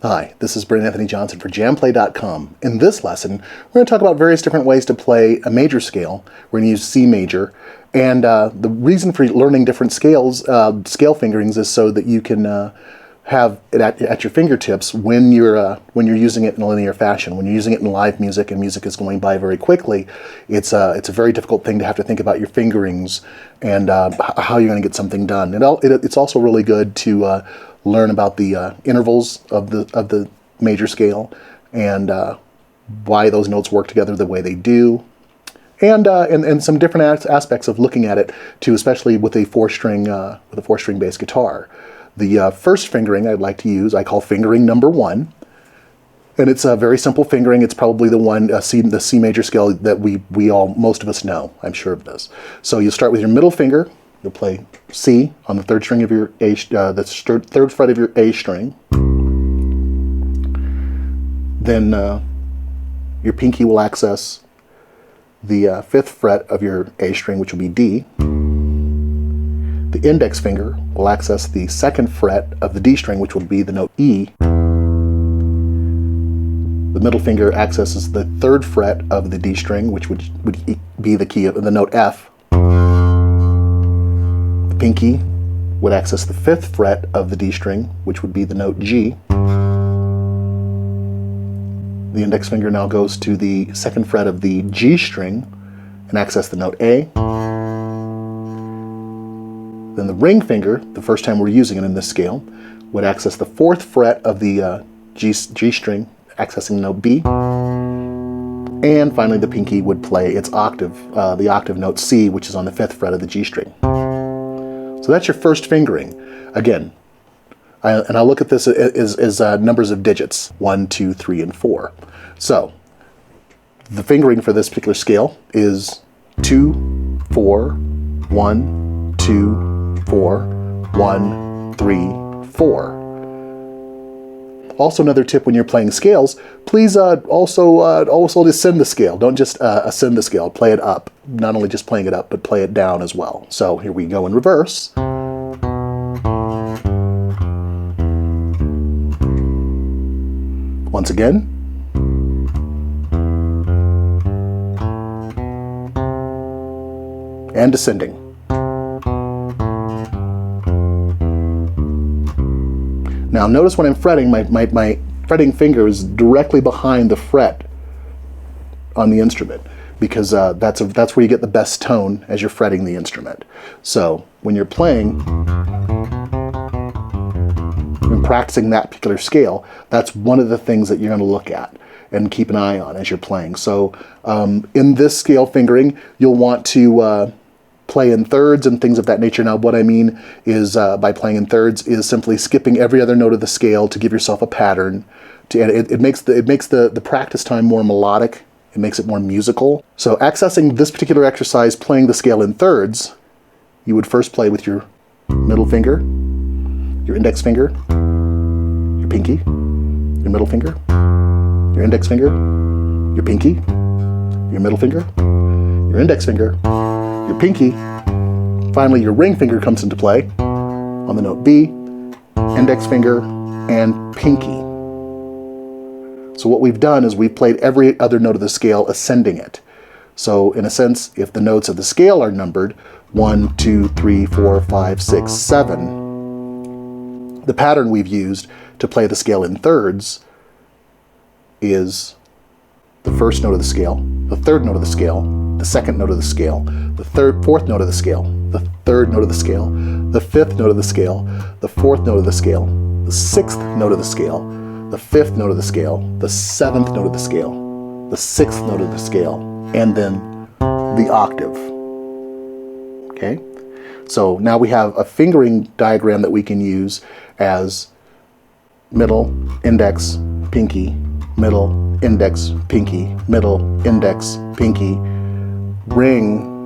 Hi, this is Brent-Anthony Johnson for JamPlay.com. In this lesson, we're going to talk about various different ways to play a major scale. We're going to use C major. And the reason for learning different scales, scale fingerings, is so that you can have it at your fingertips when you're using it in a linear fashion. When you're using it in live music and music is going by very quickly, it's a very difficult thing to have to think about your fingerings and how you're going to get something done. It's also really good to learn about the intervals of the major scale and why those notes work together the way they do, and some different aspects of looking at it too, especially with a four-string bass guitar. The first fingering I'd like to use, I call fingering number 1, and it's a very simple fingering. It's probably the one the C major scale that most of us know. I'm sure of this. So you start with your middle finger. You'll play C on the third string of your third fret of your A string. Then your pinky will access the fifth fret of your A string, which will be D. The index finger will access the second fret of the D string, which will be the note E. The middle finger accesses the third fret of the D string, which would be the key of the note F. Pinky would access the fifth fret of the D string, which would be the note G. The index finger now goes to the second fret of the G string and access the note A. Then the ring finger, the first time we're using it in this scale, would access the fourth fret of the G string, accessing the note B. And finally the pinky would play its octave, the octave note C, which is on the fifth fret of the G string. So that's your first fingering. Again, I'll look at this as numbers of digits, 1, 2, 3, and 4. So the fingering for this particular scale is 2, 4, 1, 2, 4, 1, 3, 4. Also, another tip when you're playing scales, please also descend the scale. Don't just ascend the scale. Play it up. Not only just playing it up, but play it down as well. So here we go in reverse. Once again. And descending. Now notice when I'm fretting, my fretting finger is directly behind the fret on the instrument, because that's where you get the best tone as you're fretting the instrument. So when you're playing and practicing that particular scale, that's one of the things that you're going to look at and keep an eye on as you're playing. So in this scale fingering, you'll want to play in thirds and things of that nature. Now what I mean is by playing in thirds is simply skipping every other note of the scale to give yourself a pattern. It makes the practice time more melodic. It makes it more musical. So accessing this particular exercise, playing the scale in thirds, you would first play with your middle finger, your index finger, your pinky, your middle finger, your index finger, your pinky, your middle finger, your index finger, your pinky. Finally, your ring finger comes into play on the note B, index finger, and pinky. So what we've done is we've played every other note of the scale, ascending it. So in a sense, if the notes of the scale are numbered 1, 2, 3, 4, 5, 6, 7, the pattern we've used to play the scale in thirds is the first note of the scale, the third note of the scale, the second note of the scale, the fourth note of the scale, the third note of the scale, the fifth note of the scale, the fourth note of the scale, the sixth note of the scale, the fifth note of the scale, the seventh note of the scale, the sixth note of the scale, and then the octave. Okay? So now we have a fingering diagram that we can use as middle, index, pinky, middle, index, pinky, middle, index, pinky, ring,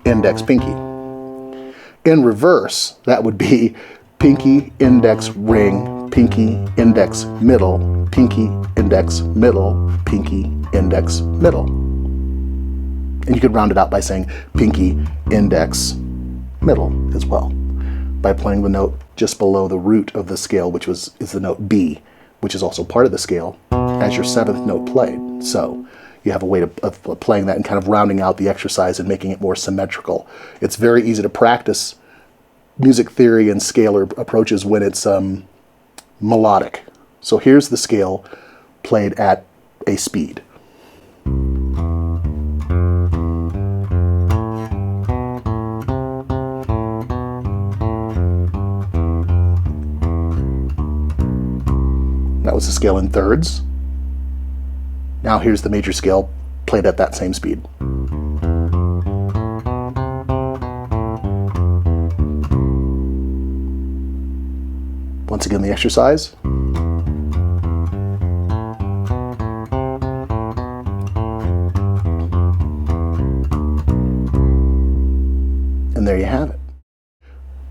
index, pinky. In reverse, that would be pinky, index, ring, pinky, index, middle, pinky, index, middle, pinky, index, middle. And you could round it out by saying pinky, index, middle as well, by playing the note just below the root of the scale, which is the note B, which is also part of the scale, as your 7th note played. So you have a way of playing that and kind of rounding out the exercise and making it more symmetrical. It's very easy to practice music theory and scalar approaches when it's melodic. So here's the scale played at a speed. That was the scale in thirds. Now here's the major scale played at that same speed. Once again, the exercise. And there you have it.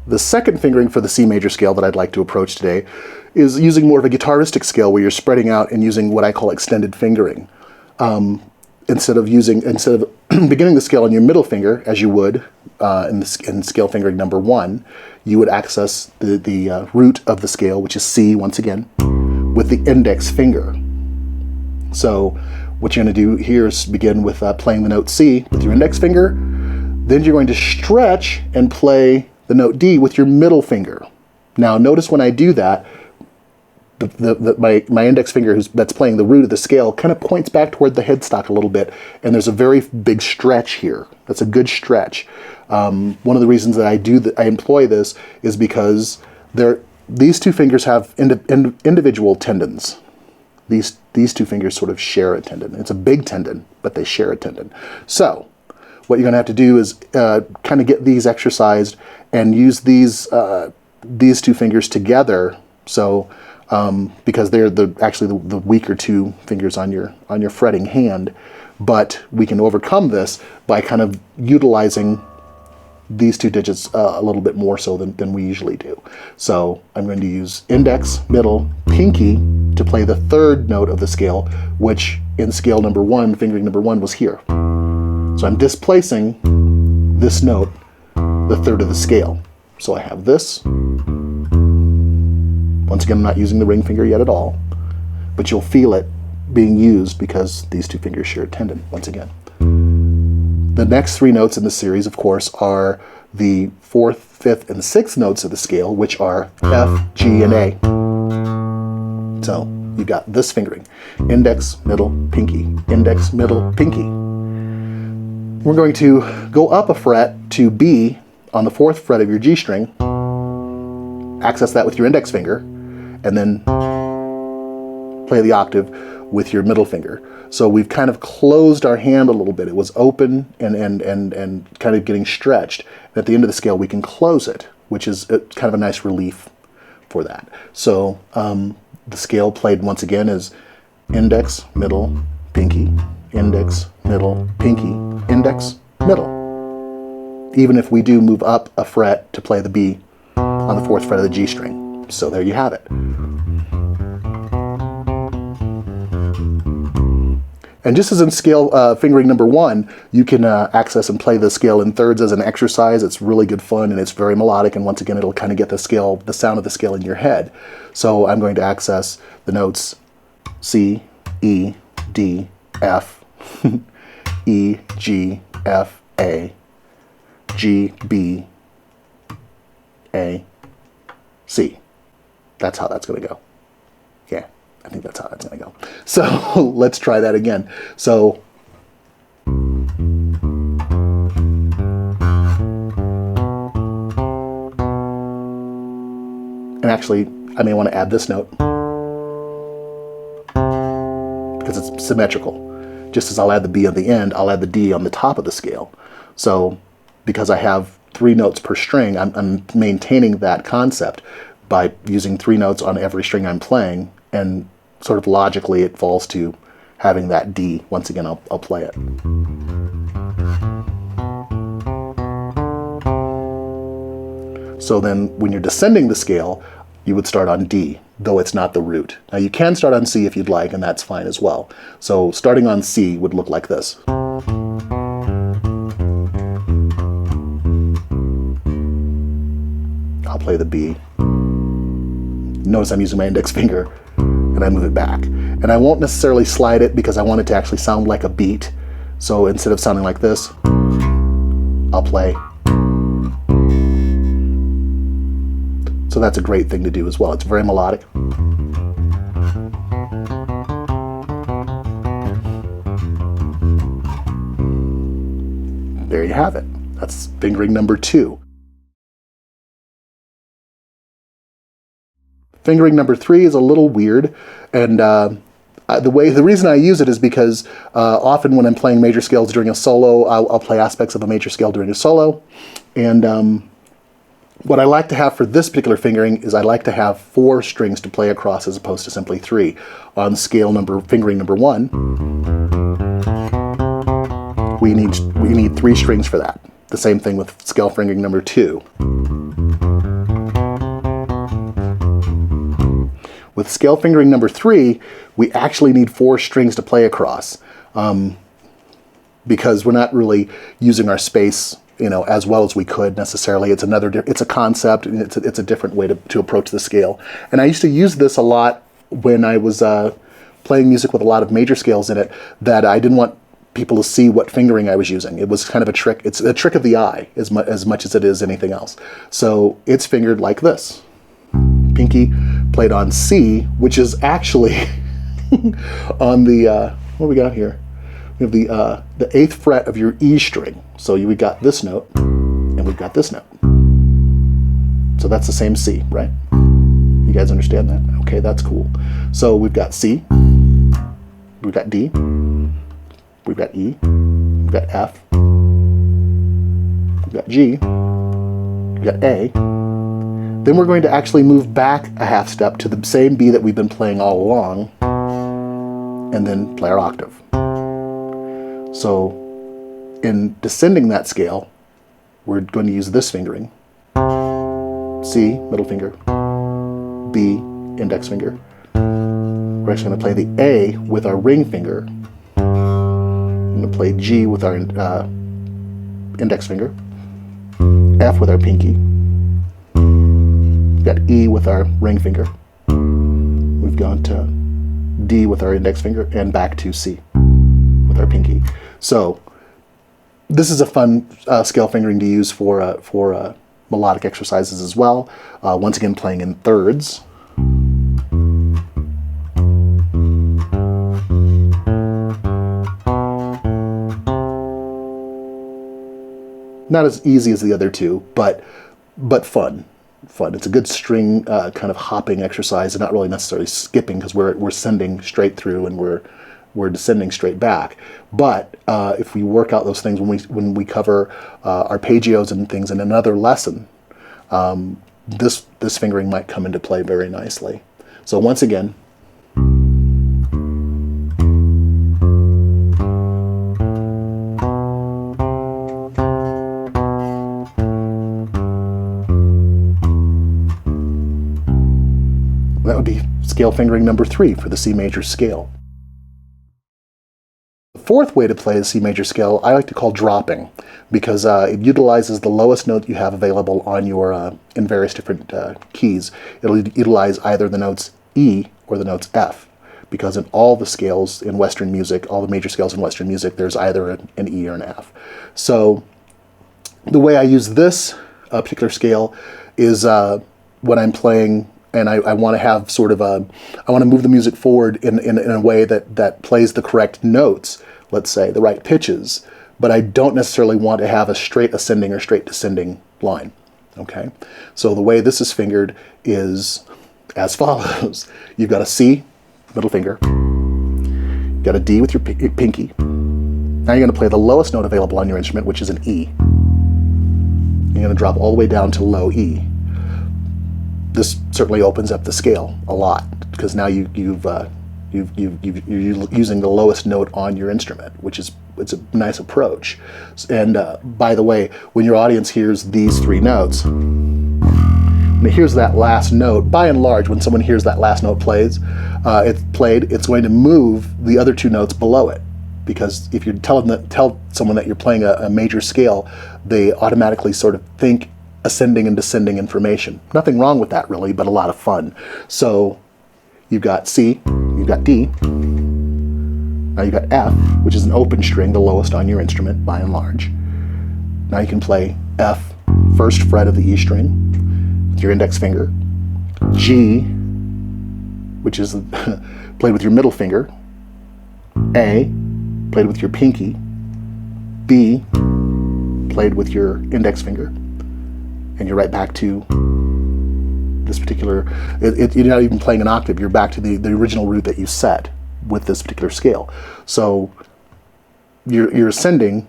The second fingering for the C major scale that I'd like to approach today is using more of a guitaristic scale where you're spreading out and using what I call extended fingering. Instead of beginning the scale on your middle finger, as you would in scale fingering number 1, you would access the root of the scale, which is C once again, with the index finger. So what you're going to do here is begin with playing the note C with your index finger. Then you're going to stretch and play the note D with your middle finger. Now notice when I do that, my index finger that's playing the root of the scale kind of points back toward the headstock a little bit, and there's a very big stretch here. That's a good stretch. One of the reasons that I employ this is because these two fingers have individual tendons. These two fingers sort of share a tendon. It's a big tendon, but they share a tendon. So what you're going to have to do is kind of get these exercised and use these two fingers together. So because they're actually the weaker two fingers on your fretting hand, but we can overcome this by kind of utilizing these two digits a little bit more so than we usually do. So I'm going to use index, middle, pinky to play the third note of the scale, which in scale number 1, fingering number 1 was here. So I'm displacing this note, the third of the scale. So I have this. Once again, I'm not using the ring finger yet at all, but you'll feel it being used because these two fingers share a tendon, once again. The next 3 notes in the series, of course, are the 4th, 5th, and 6th notes of the scale, which are F, G, and A. So you've got this fingering. Index, middle, pinky. Index, middle, pinky. We're going to go up a fret to B on the 4th fret of your G string, access that with your index finger, and then play the octave with your middle finger. So we've kind of closed our hand a little bit. It was open and kind of getting stretched. And at the end of the scale, we can close it, which is kind of a nice relief for that. So the scale played once again is index, middle, pinky, index, middle, pinky, index, middle. Even if we do move up a fret to play the B on the 4th fret of the G string. So there you have it. And just as in scale fingering number 1, you can access and play the scale in thirds as an exercise. It's really good fun and it's very melodic, and once again it'll kind of get the sound of the scale in your head. So I'm going to access the notes C, E, D, F, E, G, F, A, G, B, A, C. That's how that's going to go. Yeah, I think that's how that's going to go. So let's try that again. So and actually I may want to add this note because it's symmetrical. Just as I'll add the B on the end, I'll add the D on the top of the scale. So because I have 3 notes per string, I'm maintaining that concept by using 3 notes on every string I'm playing, and sort of logically it falls to having that D. Once again, I'll play it. So then when you're descending the scale, you would start on D, though it's not the root. Now you can start on C if you'd like, and that's fine as well. So starting on C would look like this. I'll play the B. notice I'm using my index finger, and I move it back. And I won't necessarily slide it because I want it to actually sound like a beat. So instead of sounding like this, I'll play. So that's a great thing to do as well. It's very melodic. There you have it. That's fingering number 2. Fingering number 3 is a little weird, and the reason I use it is because often when I'm playing major scales during a solo, I'll play aspects of a major scale during a solo, and what I like to have for this particular fingering is I like to have 4 strings to play across as opposed to simply 3. On fingering number 1, we need 3 strings for that. The same thing with scale fingering number 2. With scale fingering number 3, we actually need 4 strings to play across because we're not really using our space, as well as we could necessarily. It's a concept, and it's a different way to approach the scale. And I used to use this a lot when I was playing music with a lot of major scales in it, that I didn't want people to see what fingering I was using. It was kind of a trick. It's a trick of the eye as much as it is anything else. So it's fingered like this. Pinky played on C, which is actually on the, what do we got here? We have the 8th fret of your E string. So we got this note, and we've got this note. So that's the same C, right? You guys understand that? Okay, that's cool. So we've got C, we've got D, we've got E, we've got F, we've got G, we've got A. Then we're going to actually move back a half step to the same B that we've been playing all along, and then play our octave. So in descending that scale, we're going to use this fingering. C, middle finger, B, index finger. We're actually going to play the A with our ring finger. I'm going to play G with our index finger, F with our pinky. We've got E with our ring finger. We've gone to D with our index finger, and back to C with our pinky. So this is a fun scale fingering to use for melodic exercises as well. Once again, playing in thirds. Not as easy as the other two, but fun. It's a good string kind of hopping exercise, and not really necessarily skipping, because we're sending straight through and we're descending straight back. But if we work out those things when we cover arpeggios and things in another lesson, this fingering might come into play very nicely. So once again. That would be scale fingering number 3 for the C major scale. The 4th way to play the C major scale I like to call dropping, because it utilizes the lowest note you have available on your in various different keys. It'll utilize either the notes E or the notes F, because in all the scales in Western music, all the major scales in Western music, there's either an E or an F. So the way I use this particular scale is when I'm playing, and I want to have sort of I want to move the music forward in a way that plays the correct notes, let's say, the right pitches, but I don't necessarily want to have a straight ascending or straight descending line, okay? So the way this is fingered is as follows. You've got a C, middle finger, you've got a D with your pinky. Now you're going to play the lowest note available on your instrument, which is an E. You're going to drop all the way down to low E. This certainly opens up the scale a lot, because now you're using the lowest note on your instrument, which is it's a nice approach. And by the way, when your audience hears these 3 notes, when it hears that last note, by and large, when someone hears that last note it's going to move the other 2 notes below it, because if you tell someone that you're playing a major scale, they automatically sort of think ascending and descending information. Nothing wrong with that really, but a lot of fun. So you've got C, you've got D, now you've got F, which is an open string, the lowest on your instrument by and large. Now you can play F, first fret of the E string with your index finger, G, which is played with your middle finger, A, played with your pinky, B, played with your index finger, and you're right back to this particular, you're not even playing an octave, you're back to the original root that you set with this particular scale. So you're ascending,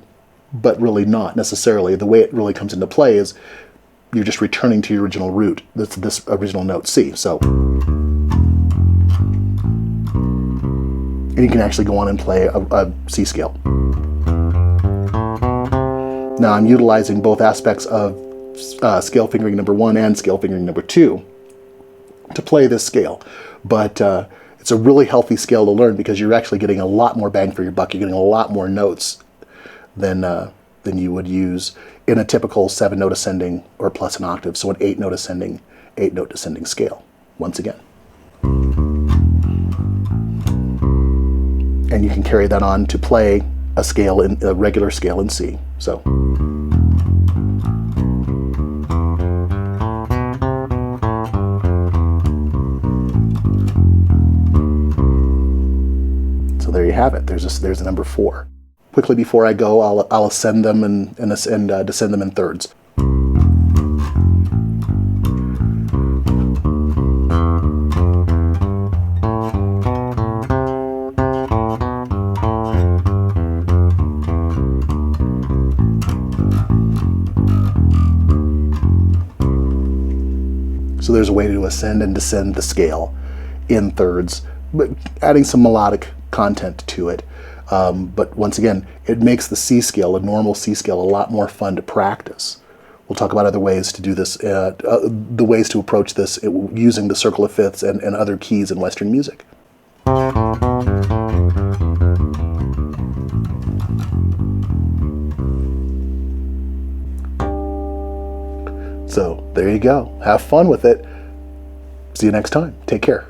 but really not necessarily. The way it really comes into play is you're just returning to your original root. That's this original note C. So, and you can actually go on and play a C scale. Now I'm utilizing both aspects of scale fingering number 1 and scale fingering number 2 to play this scale, but it's a really healthy scale to learn because you're actually getting a lot more bang for your buck. You're getting a lot more notes than you would use in a typical 7-note ascending or plus an octave, so an 8-note ascending, 8-note descending scale, once again. And you can carry that on to play a scale in a regular scale in C. So there you have it. There's a number 4. Quickly before I go, I'll ascend them and descend them in thirds. So there's a way to ascend and descend the scale in thirds, but adding some melodic content to it. But once again, it makes the C scale, a normal C scale, a lot more fun to practice. We'll talk about other ways to do this, the ways to approach this using the circle of fifths and other keys in Western music. So there you go. Have fun with it. See you next time. Take care.